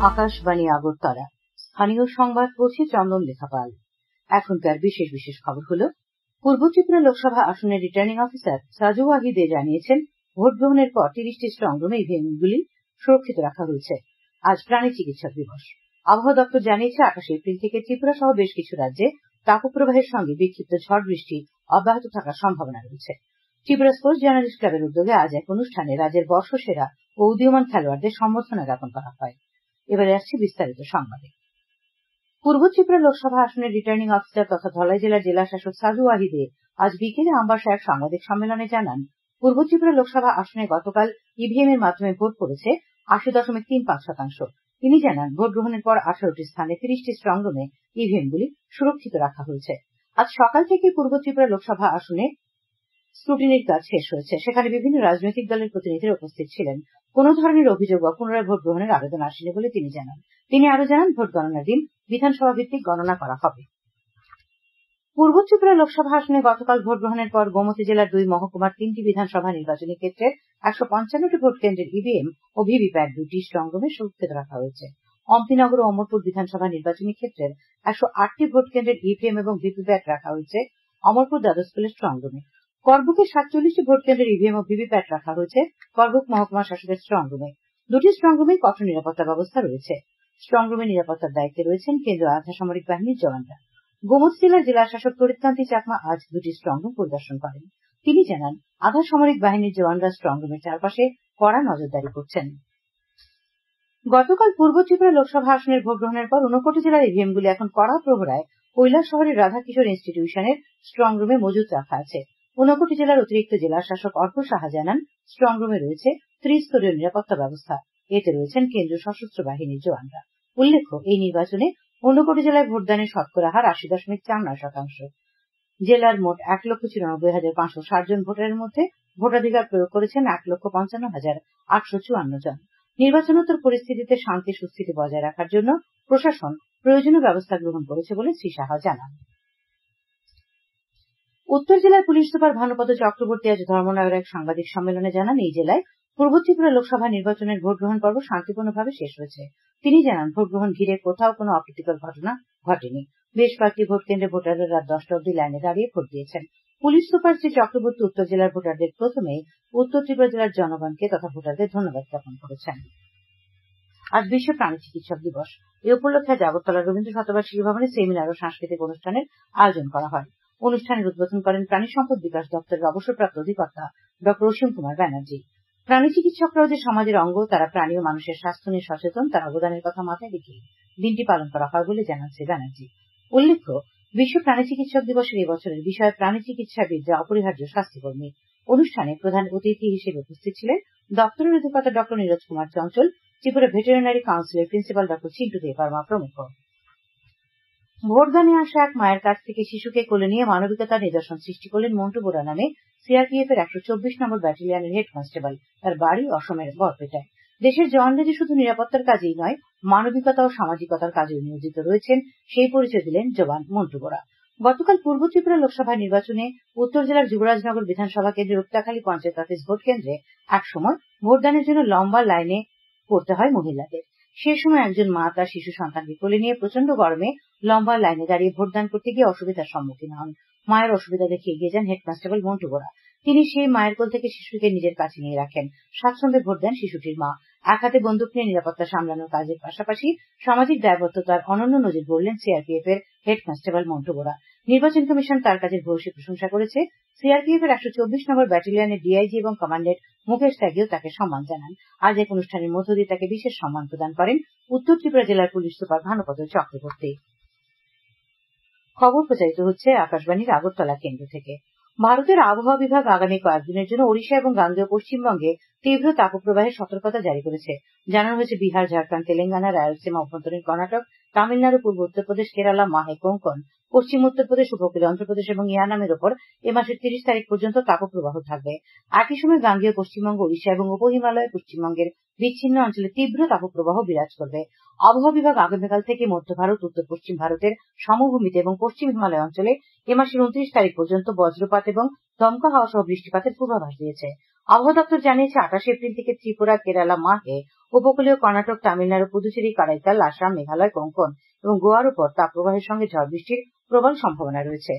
আকাশবাণী আগরতলা। স্থানীয় সংবাদ পড়ছে চন্দন লেখাপাল। এখনকার বিশেষ বিশেষ খবর হলো, পূর্ব ত্রিপুরা লোকসভা আসনের রিটার্নিং অফিসার সাজু ওয়াহিদে জানিয়েছেন, ভোট গ্রহণের পর ৩০টি স্ট্রং রুমে ইভিএমগুলি সুরক্ষিত রাখা হয়েছে। আজ প্রাণী চিকিৎসক দিবস। আবহাওয়া দপ্তর জানিয়েছে, ২৮ এপ্রিল থেকে ত্রিপুরা সহ বেশ কিছু রাজ্যে তাপপ্রবাহের সঙ্গে বিক্ষিপ্ত ঝড় বৃষ্টি অব্যাহত থাকার সম্ভাবনা রয়েছে। ত্রিপুরা স্পোর্টস জার্নালিস্ট ক্লাবের উদ্যোগে আজ এক অনুষ্ঠানে রাজ্যের বর্ষসেরা ও উদীয়মান খেলোয়াড়দের সম্বর্ধনা জ্ঞাপন করা হয়। এবারে আসছে বিস্তারিত সংবাদে। পূর্ব ত্রিপুরা লোকসভা আসনের রিটার্নিং অফিসার তথা ধলাই জেলার জেলাশাসক সাজু ওয়াহিদে আজ বিকেলে আমবাসায় এক সাংবাদিক সম্মেলনে জানান, পূর্ব ত্রিপুরা লোকসভা আসনে গতকাল ইভিএম এর মাধ্যমে ভোট পড়েছে ৮০.৩৫%। তিনি জানান, ভোট গ্রহণের পর ১৮টি স্থানে ৩০টি স্ট্রং রুমে ইভিএমগুলি সুরক্ষিত রাখা হয়েছে। আজ সকাল থেকে পূর্ব ত্রিপুরা লোকসভা আসনে স্ক্রুটিনির কাজ শেষ হয়েছে। সেখানে বিভিন্ন রাজনৈতিক দলের প্রতিনিধিরা উপস্থিত ছিলেন। কোন ধরনের অভিযোগ বা পুনরায় ভোট গ্রহণের আবেদন আসেনি বলে তিনি জানান। তিনি আরো জানান, ভোট গণনার দিন বিধানসভা ভিত্তিক গণনা করা হবে। পূর্ব ত্রিপুরা লোকসভা আসনে গতকাল ভোট গ্রহণের পর গোমতী জেলার ২ মহকুমার ৩টি বিধানসভা নির্বাচনী ক্ষেত্রের ১৫৫টি ভোট কেন্দ্রের ইভিএম ও ভিভিপ্যাট ২টি স্ট্রং রুমে সুরক্ষিত রাখা হয়েছে। অম্পিনগর ও অমরপুর বিধানসভা নির্বাচনী ক্ষেত্রের ১০৮টি ভোট কেন্দ্রের ইভিএম এবং ভিভিপ্যাট রাখা হয়েছে অমরপুর দ্বাদশ স্কুলের স্ট্রং রুমে। করবুকে ৪৭টি ভোট কেন্দ্রের ইভিএম ও ভিভিপ্যাট রাখা হয়েছে করবুক মহকুমা শাসকের স্ট্রং রুমে। ২টি স্ট্রং রুমে কঠোর নিরাপত্তা ব্যবস্থা রয়েছে। স্ট্রং রুমে নিরাপত্তার দায়িত্বে রয়েছেন কেন্দ্রীয় আধা সামরিক বাহিনীর জওয়ানরা। গোমতী জেলার জেলা শাসক তরিতকান্তি চাকমা আজ ২টি স্ট্রং রুম পরিদর্শন করেন। তিনি জানান, আধা সামরিক বাহিনীর জওয়ানরা স্ট্রং রুমের চারপাশে কড়া নজরদারি করছেন। গতকাল পূর্ব ত্রিপুরা লোকসভা আসনের ভোট গ্রহণের পর ৫৯ জেলার ইভিএমগুলি এখন কড়া প্রহরায় কৈলাস শহরের রাধাকিশোর ইনস্টিটিউশনের স্ট্রং রুমে মজুত রাখা আছে। ৫৯ জেলার অতিরিক্ত জেলা শাসক অর্ক সাহা জানান, স্ট্রং রুমে রয়েছে ত্রিস্তরীয় নিরাপত্তা ব্যবস্থা। এতে রয়েছেন কেন্দ্রীয় সশস্ত্র বাহিনীর জওয়ানরা। উল্লেখ্য, এই নির্বাচনে ৫৯ জেলায় ভোটদানের শতকরা হার ৮০.৪৯%। জেলার মোট ১,৯৪,৫৬০ জন ভোটারের মধ্যে ভোটাধিকার প্রয়োগ করেছেন ১,৫৫,৮৫৪ জন। নির্বাচনোত্তর পরিস্থিতিতে শান্তি সুস্থিতি বজায় রাখার জন্য প্রশাসন প্রয়োজনীয় ব্যবস্থা গ্রহণ করেছে বলে শ্রী সাহা জানান। উত্তর জেলার পুলিশ সুপার ভানুপদ চক্রবর্তী আজ ধর্মনগরে এক সাংবাদিক সম্মেলনে জানান, এই জেলায় পূর্ব ত্রিপুরা লোকসভা নির্বাচনের ভোট গ্রহণ পর্ব শান্তিপূর্ণভাবে শেষ হয়েছে। তিনি জানান, ভোট গ্রহণ ঘিরে কোথাও কোনো অপ্রীতিকর ঘটনা ঘটেনি। বেশ কয়েকটি ভোট কেন্দ্রে ভোটাররা রাত ১০টা অব্দি লাইনে দাঁড়িয়ে ভোট দিয়েছেন। পুলিশ সুপার শ্রী চক্রবর্তী উত্তর জেলার ভোটারদের প্রথমেই উত্তর ত্রিপুরা জেলার জনগণকে তথা ভোটারদের ধন্যবাদ জ্ঞাপন করেছেন। আজ বিশ্ব প্রাণী চিকিৎসক দিবস। এই উপলক্ষে আজ আগরতলা রবীন্দ্র শতবার্ষিকী ভবনে সেমিনার ও সাংস্কৃতিক অনুষ্ঠানের আয়োজন করা হয়। অনুষ্ঠানের উদ্বোধন করেন প্রাণী সম্পদ বিকাশ দপ্তরের অবসরপ্রাপ্ত অধিকর্তা ড অসীম কুমার ব্যানার্জি। প্রাণী চিকিৎসকরাও যে সমাজের অঙ্গ, তারা প্রাণী ও মানুষের স্বাস্থ্য নিয়ে সচেতন, তার অবদানের কথা মাথায় রেখে দিনটি পালন করা হয় বলে জানান শ্রী ব্যানার্জি। উল্লেখ্য, বিশ্ব প্রাণী চিকিৎসক দিবসের এবছরের বিষয় প্রাণী চিকিৎসাবিদ, যা অপরিহার্য স্বাস্থ্যকর্মী। অনুষ্ঠানে প্রধান অতিথি হিসেবে উপস্থিত ছিলেন দপ্তরের অধিকর্তা ড নীরজ কুমার চঞ্চল, ত্রিপুরা ভেটেরিনারি কাউন্সিলের প্রিন্সিপাল ড চিন্টু দেববর্মা প্রমুখ। ভোটদানে আসা এক মায়ের কাছ থেকে শিশুকে কোলে নিয়ে মানবিকতার নিদর্শন সৃষ্টি করলেন মন্টু বোরা নামে সিআরপিএফ এর ১২৪ নম্বর ব্যাটালিয়নের হেড কনস্টেবল। তার বাড়ি অসমের বরপেটায়। দেশের জওয়ানরা যে শুধু নিরাপত্তার কাজেই নয়, মানবিকতা ও সামাজিকতার কাজেও নিয়োজিত রয়েছেন, সেই পরিচয় দিলেন জওয়ান মন্টু বোরা। গতকাল পূর্ব ত্রিপুরা লোকসভা নির্বাচনে উত্তর জেলার যুবরাজনগর বিধানসভা কেন্দ্রের উপতাখালী পঞ্চায়েত অফিস ভোট কেন্দ্রে একসময় ভোটদানের জন্য লম্বা লাইনে পড়তে হয় মহিলাদের। সে সময় একজন মা তার শিশু সন্তানকে কোলে নিয়ে প্রচন্ড গরমে লম্বা লাইনে দাঁড়িয়ে ভোটদান করতে গিয়ে অসুবিধার সম্মুখীন হন। মায়ের অসুবিধা দেখে এগিয়ে যান হেড কনস্টেবল মন্টু বোরা। তিনি সেই মায়ের কোল থেকে শিশুকে নিজের কাছে নিয়ে রাখেন। স্বাচ্ছন্দ্যে ভোট দেন শিশুটির মা। এক হাতে বন্দুক নিয়ে নিরাপত্তা সামলানোর কাজের পাশাপাশি সামাজিক দায়বদ্ধতার অনন্য নজির গড়লেন সিআরপিএফ এর হেড কনস্টেবল মন্টু বোরা। নির্বাচন কমিশন তার কাজের ভূয়সী প্রশংসা করেছে। সিআরপিএফ এর ১২৪ নম্বর ব্যাটালিয়নের ডিআইজি এবং কমান্ডেন্ট মুকেশ ত্যাগীও তাকে সম্মান জানান। আজ এক অনুষ্ঠানের মধ্য দিয়ে তাকে বিশেষ সম্মান প্রদান করেন উত্তর ত্রিপুরা জেলার পুলিশ সুপার ভানুপদ চক্রবর্তী। খবর প্রচারিত হচ্ছে আকাশবাণীর আগরতলা কেন্দ্র থেকে। ভারতের আবহাওয়া বিভাগ আগামী কয়েকদিনের জন্য ওড়িশা এবং গাঙ্গেয় পশ্চিমবঙ্গে তীব্র তাপপ্রবাহের সতর্কতা জারি করেছে। জানানো হয়েছে, বিহার, ঝাড়খণ্ড, তেলেঙ্গানা, রায়লসীমা, অভ্যন্তরীণ কর্ণাটক, তামিলনাড়ু, পূর্ব উত্তরপ্রদেশ, কেরালা, মাহে, কোঙ্কন, পশ্চিম উত্তরপ্রদেশ, উপকূলীয় অন্ধ্রপ্রদেশ এবং ইয়ানামের ওপর এ মাসের ৩০ তারিখ পর্যন্ত তাপপ্রবাহ থাকবে। একই সময় গাঙ্গেয় পশ্চিমবঙ্গ, ওড়িশা এবং উপহিমালয় পশ্চিমবঙ্গের বিচ্ছিন্ন অঞ্চলে তীব্র তাপপ্রবাহ বিরাজ করবে। আবহাওয়া বিভাগ আগামীকাল থেকে মধ্য ভারত, উত্তর পশ্চিম ভারতের সমভূমিতে এবং পশ্চিম হিমালয় অঞ্চলে এ মাসের ২৯ তারিখ পর্যন্ত বজ্রপাত এবং দমকা হাওয়া সহ বৃষ্টিপাতের পূর্বাভাস দিয়েছে। আবহাওয়া দপ্তর জানিয়েছে, ২৮ এপ্রিল থেকে ত্রিপুরা, কেরালা, মাহে উপকূলীয় কর্ণাটক, তামিলনাড়ু, পুদুচেরি, কারাইকাল, আসাম, মেঘালয়, কোঙ্কন এবং গোয়ার উপর তাপপ্রবাহের সঙ্গে ঝড় বৃষ্টির প্রবল সম্ভাবনা রয়েছে।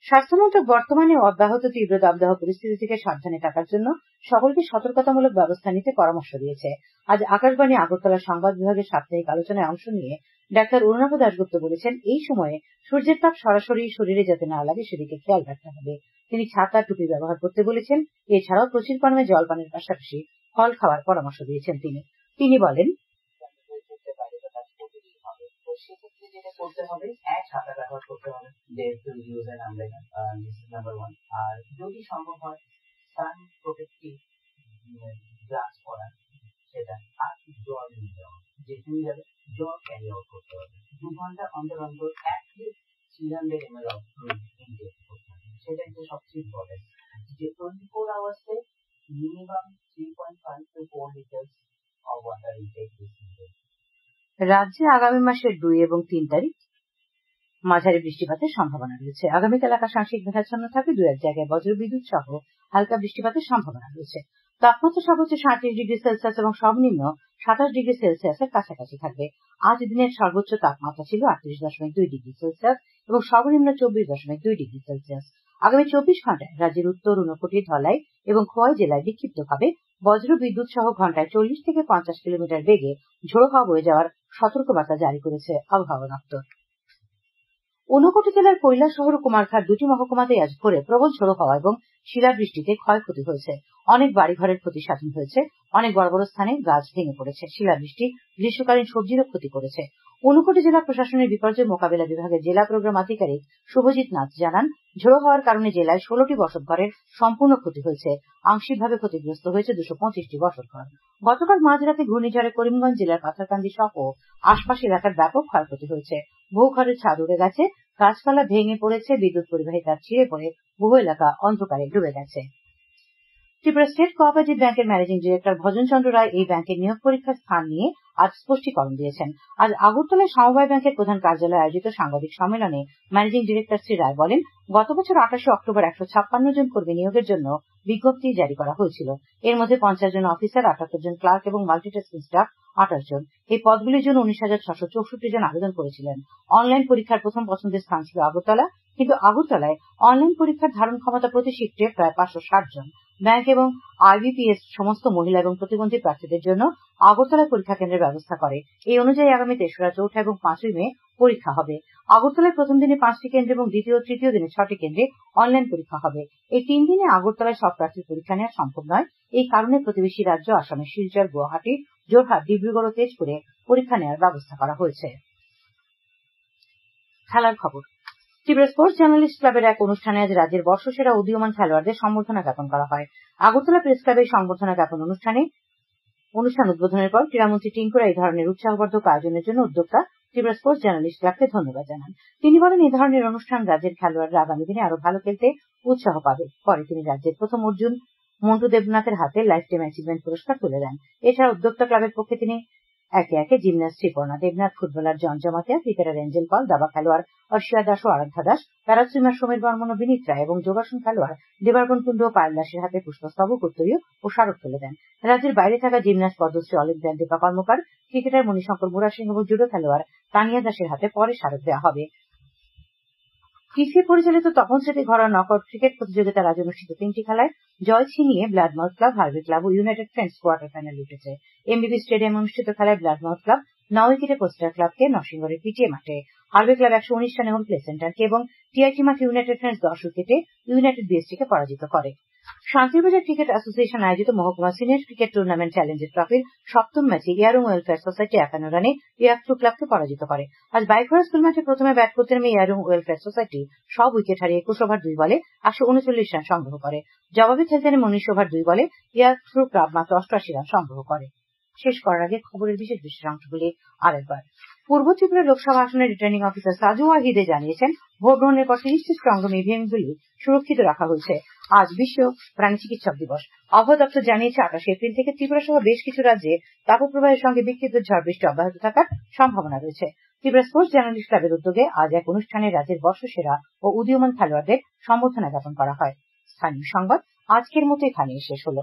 স্বাস্থ্যমন্ত্রক বর্তমানে অব্যাহত তীব্র দাবদাহ পরিস্থিতি থেকে সাবধানে থাকার জন্য সকলকে সতর্কতামূলক ব্যবস্থা নিতে পরামর্শ দিয়েছে। আজ আকাশবাণী আগরতলা সংবাদ বিভাগের সাপ্তাহিক আলোচনায় অংশ নিয়ে ডাক্তার অরুণাভ দাশগুপ্ত বলেছেন, এই সময়ে সূর্যের তাপ সরাসরি শরীরে যাতে না লাগে সেদিকে খেয়াল রাখতে হবে। তিনি ছাতা, টুপি ব্যবহার করতে বলেছেন। এছাড়াও প্রচুর পরিমাণে জল পানের পাশাপাশি ফল খাওয়ার পরামর্শ দিয়েছেন তিনি বলেন, সেক্ষেত্রে যেটা করতে হবে, ছাতা ব্যবহার করতে হবে, আর যদি সম্ভব হয় সান প্রোটেক্টিভ গ্লাস পরা, সেটা আর জল নিয়ে যাওয়া, যেখানে যাবে জল ক্যারি আউট করতে হবে। 2 ঘন্টা অন্তর অন্তর at least 300 ml of fluid intake করতে হবে। সেটা হচ্ছে সবচেয়ে ইম্পর্টেন্ট, যে 24 আওয়ার্সে minimum 3.5 to 4 liters of water intake is needed। রাজ্যে আগামী মাসের 2 এবং 3 তারিখ মাঝারি বৃষ্টিপাতের সম্ভাবনা রয়েছে। আগামীকাল আকাশ আংশিক মেঘাচ্ছন্ন থাকবে, 2-1 জায়গায় বজ্রবিদ্যুৎ সহ হালকা বৃষ্টিপাতের সম্ভাবনা রয়েছে। তাপমাত্রা সর্বোচ্চ 37 ডিগ্রি সেলসিয়াস এবং সর্বনিম্ন 27 ডিগ্রি সেলসিয়াসের কাছাকাছি থাকবে। আজ দিনের সর্বোচ্চ তাপমাত্রা ছিল 38.2 ডিগ্রি সেলসিয়াস এবং সর্বনিম্ন 24.2 ডিগ্রি সেলসিয়াস। আগামী 24 ঘন্টায় রাজ্যের উত্তর, ঊনকোটি, ধলাই এবং খোয়াই জেলায় বিক্ষিপ্তভাবে বজ্রবিদ্যুৎ সহ ঘন্টায় 40 থেকে 50 কিলোমিটার বেগে ঝোড়ো হাওয়া বয়ে যাওয়ার সতর্কবার্তা জারি করেছে আবহাওয়া দপ্তর। ঊনকোটি জেলার কৈলাসহর ও কুমারঘাট দুটি মহকুমাতেই আজ ভোরে প্রবল ঝোড়ো হাওয়া এবং শিলাবৃষ্টিতে ক্ষয়ক্ষতি হয়েছে। অনেক বাড়িঘরের ক্ষতি সাধন হয়েছে। অনেক বড় বড় স্থানে গাছ ভেঙে পড়েছে। শিলাবৃষ্টি গ্রীষ্মকালীন সবজিরও ক্ষতি করেছে। ঊনকোটি জেলা প্রশাসনের বিপর্যয় মোকাবিলা বিভাগের জেলা প্রোগ্রাম আধিকারিক শুভজিৎ নাথ জানান, ঝোড়ো হওয়ার কারণে জেলায় 16টি বসতঘরের সম্পূর্ণ ক্ষতি হয়েছে। আংশিকভাবে ক্ষতিগ্রস্ত হয়েছে 225টি বসতঘর। গতকাল মাঝরাতে ঘূর্ণিঝড়ে করিমগঞ্জ জেলার পাথারকান্দি সহ আশপাশ এলাকার ব্যাপক ক্ষয়ক্ষতি হয়েছে। বহু ঘরের ছাদ উড়ে গেছে, গাছপালা ভেঙে পড়েছে, বিদ্যুৎ পরিবাহী তার ছিঁড়ে পড়ে বহু এলাকা অন্ধকারে ডুবে গেছে। ত্রিপুরা স্টেট কোঅপারেটিভ ব্যাংকের ম্যানেজিং ডিরেক্টর ভজন চন্দ্র রায় এই ব্যাংকের নিয়োগ পরীক্ষার স্থান নিয়ে আজ স্পষ্টীকরণ দিয়েছেন। আজ আগরতলায় সমবায় ব্যাংকের প্রধান কার্যালয়ে আয়োজিত সাংবাদিক সম্মেলনে ম্যানেজিং ডিরেক্টর শ্রী রায় বলেন, গত বছর 28 অক্টোবর 156 জন কর্মী নিয়োগের জন্য বিজ্ঞপ্তি জারি করা হয়েছিল। এর মধ্যে 50 জন অফিসার, 78 জন ক্লার্ক এবং মাল্টিটাস্কিং স্টাফ 28 জন। এই পদগুলির জন্য 19,664 জন আবেদন করেছিলেন। অনলাইন পরীক্ষার প্রথম পছন্দের স্থান ছিল আগরতলা, কিন্তু আগরতলায় অনলাইন পরীক্ষার ধারণ ক্ষমতা প্রতি শিফটে প্রায় 560 জন। ব্যাংক এবং আইবিপিএস সমস্ত মহিলা এবং প্রতিবন্ধী প্রার্থীদের জন্য আগরতলায় পরীক্ষা কেন্দ্রের ব্যবস্থা করে। এই অনুযায়ী আগামী 3রা, 4ঠা এবং 5ই মে পরীক্ষা হবে। আগরতলায় প্রথম দিনে 5টি কেন্দ্রে এবং দ্বিতীয় ও তৃতীয় দিনে 6টি কেন্দ্রে অনলাইন পরীক্ষা হবে। এই 3 দিনে আগরতলায় সব প্রার্থীর পরীক্ষা নেওয়া সম্ভব নয়। এই কারণে প্রতিবেশী রাজ্য আসামের শিলচর, গুয়াহাটি, জোরহাট, ডিব্রুগড় ও তেজপুরে পরীক্ষা নেওয়ার ব্যবস্থা করা হয়েছে। খেলার খবর। ত্রিপুরা স্পোর্টস জার্নালিস্ট ক্লাবের এক অনুষ্ঠানে আজ রাজ্যের বর্ষসেরা উদীয়মান খেলোয়াড়দের সম্বর্ধনা জ্ঞাপন করা হয়। আগরতলা প্রেস ক্লাবের সংবর্ধনা জ্ঞাপন অনুষ্ঠান উদ্বোধনের পর ক্রীড়ামন্ত্রী টিঙ্কুরা এই ধরনের উৎসাহবর্ধক আয়োজনের জন্য উদ্যোক্তা ত্রিপুরা স্পোর্টস জার্নালিস্ট ক্লাবকে ধন্যবাদ জানান। তিনি বলেন, এই ধরনের অনুষ্ঠান রাজ্যের খেলোয়াড়রা আগামী দিনে আরো ভালো খেলতে উৎসাহ পাবে। পরে তিনি রাজ্যের প্রথম অর্জুন মন্টু দেবনাথের হাতে লাইফ টাইম অ্যাচিভমেন্ট পুরস্কার তুলে দেন। এছাড়া উদ্যোক্তা ক্লাবের পক্ষে তিনি একে একে জিমন্যাস্ট শ্রীপর্ণা দেবনাথ, ফুটবলার জন জমাতিয়া, ক্রিকেটার এঞ্জেল পাল, দাবা খেলোয়াড় অর্ষিয়া দাস ও আরাধ্যা দাস, প্যারাসুইমার সমীর বর্মন ও বিনীত রায় এবং যোগাসন খেলোয়াড় দেবার্পণ কুন্ডু ও পায়েল দাসের হাতে পুষ্পস্তবক, উত্তরীয় ও স্মারক তুলে দেন। রাজ্যের বাইরে থাকা gymnast Padmashri Olympian Dipa Karmakar, cricketer Manishankar Mura Singh এবং জুডো খেলোয়াড় তানিয়া দাসের হাতে পরে স্মারক দেওয়া হবে। টিসি পরিচালিত তপন স্মৃতি ঘরোয়া নকআউট ক্রিকেট প্রতিযোগিতার আজ অনুষ্ঠিত 3টি খেলায় জয় ছিনিয়ে ব্লাডমাউথ ক্লাব, হার্ভে ক্লাব ও ইউনাইটেড ফ্রেন্ডস কোয়ার্টার ফাইনালে উঠেছে। এমবিবি স্টেডিয়ামে অনুষ্ঠিত খেলায় ব্লাডমাউথ ক্লাব 9 উইকেটে পোস্টার ক্লাবকে, নরসিংগড়ের পিটিএ মাঠে হার্ভে ক্লাব 119 রানে হোম প্লে সেন্টারকে এবং টিআইটি মাঠে ইউনাইটেড ফ্রেন্ডস 10 উইকেটে ইউনাইটেড বিএসটিকে পরাজিত করে। শান্তিবাজার ক্রিকেট অ্যাসোসিয়েশন আয়োজিত মহকুমা সিনিয়র ক্রিকেট টুর্নামেন্ট চ্যালেঞ্জার ট্রফির 7ম ম্যাচে ইয়ারং ওয়েলফেয়ার সোসাইটি 51 রানে ইয়াকথ্রু ক্লাবকে পরাজিত করে। আজ বাইখরা স্কুল মাঠে প্রথমে ব্যাট করতে নেমে ইয়ারং ওয়েলফেয়ার সোসাইটি সব উইকেট হারিয়ে 21 ওভার 2 বলে 139 রান সংগ্রহ করে। জবাবে খেলতে নেমে 19 ওভার 2 বলে ইয়াকথ্রু ক্লাব মাত্র 88 রান সংগ্রহ করে। শেষ করার আগে খবরের বিশেষ বিশেষ অংশগুলি আরেকবার। পূর্ব ত্রিপুরা লোকসভা আসনের রিটার্নিং অফিসার সাজু ওয়াহিদে জানিয়েছেন, ভোট গ্রহণের পর 30টি স্ট্রং রুম ইভিএমগুলি সুরক্ষিত রাখা হয়েছে। আজ বিশ্ব প্রাণী চিকিৎসক দিবস। আবহাওয়া দপ্তর জানিয়েছে, 28 এপ্রিল থেকে ত্রিপুরা সহ বেশ কিছু রাজ্যে তাপপ্রবাহের সঙ্গে বিক্ষিপ্ত ঝড় বৃষ্টি অব্যাহত থাকার সম্ভাবনা রয়েছে। ত্রিপুরা স্পোর্টস জার্নালিস্ট ক্লাবের উদ্যোগে আজ এক অনুষ্ঠানে রাজ্যের বর্ষসেরা ও উদীয়মান খেলোয়াড়দের সম্বর্ধনা জ্ঞাপন করা হয়। স্থানীয় সংবাদ আজকের মতো এখানেই শেষ হলো।